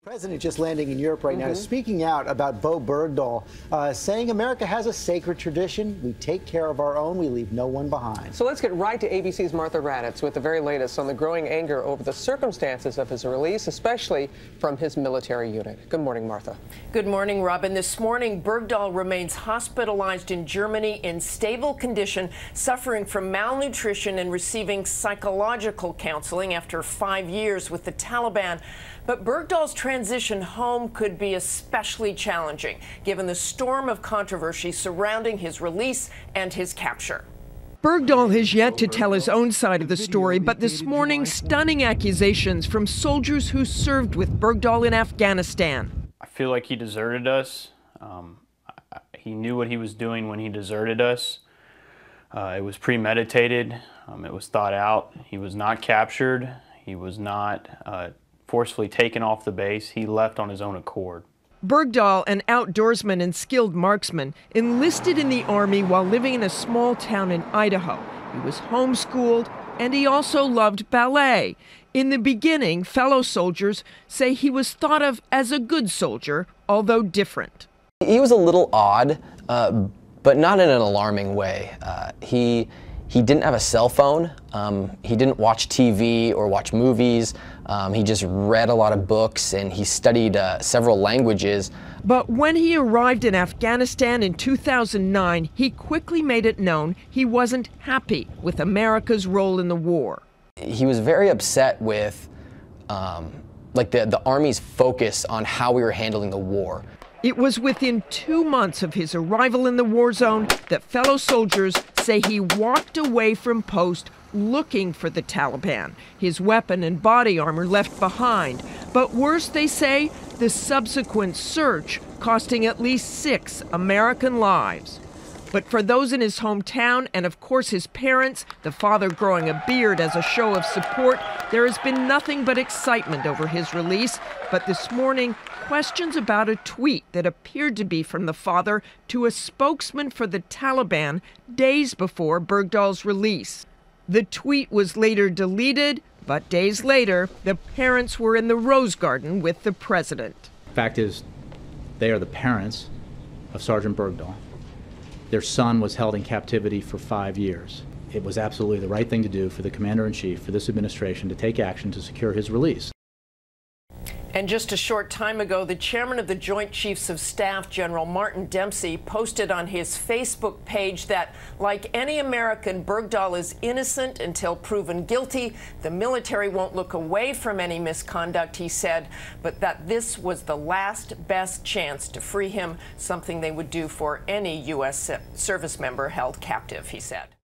President just landing in Europe right now, speaking out about Bowe Bergdahl, saying America has a sacred tradition. We take care of our own. We leave no one behind. So let's get right to ABC's Martha Raddatz with the very latest on the growing anger over the circumstances of his release, especially from his military unit. Good morning, Martha. Good morning, Robin. This morning, Bergdahl remains hospitalized in Germany in stable condition, suffering from malnutrition and receiving psychological counseling after 5 years with the Taliban. But Bergdahl's transition home could be especially challenging, given the storm of controversy surrounding his release and his capture. Bergdahl has yet to tell his own side of the story, but this morning, stunning accusations from soldiers who served with Bergdahl in Afghanistan. I feel like he deserted us. He knew what he was doing when he deserted us. It was premeditated. It was thought out. He was not captured. He was not forcefully taken off the base. He left on his own accord. Bergdahl, an outdoorsman and skilled marksman, enlisted in the Army while living in a small town in Idaho. He was homeschooled, and he also loved ballet. In the beginning, fellow soldiers say he was thought of as a good soldier, although different. He was a little odd, but not in an alarming way. He didn't have a cell phone. He didn't watch TV or watch movies. He just read a lot of books, and he studied several languages. But when he arrived in Afghanistan in 2009, he quickly made it known he wasn't happy with America's role in the war. He was very upset with the Army's focus on how we were handling the war. It was within 2 months of his arrival in the war zone that fellow soldiers say he walked away from post looking for the Taliban, his weapon and body armor left behind. But worse, they say, the subsequent search costing at least 6 American lives. But for those in his hometown and, of course, his parents, the father growing a beard as a show of support, there has been nothing but excitement over his release. But this morning, questions about a tweet that appeared to be from the father to a spokesman for the Taliban days before Bergdahl's release. The tweet was later deleted, but days later, the parents were in the Rose Garden with the president. Fact is, they are the parents of Sergeant Bergdahl. Their son was held in captivity for 5 years. It was absolutely the right thing to do for the Commander-in-Chief, for this administration, to take action to secure his release. And just a short time ago, the chairman of the Joint Chiefs of Staff, General Martin Dempsey, posted on his Facebook page that, like any American, Bergdahl is innocent until proven guilty. The military won't look away from any misconduct, he said, but that this was the last best chance to free him, something they would do for any U.S. service member held captive, he said.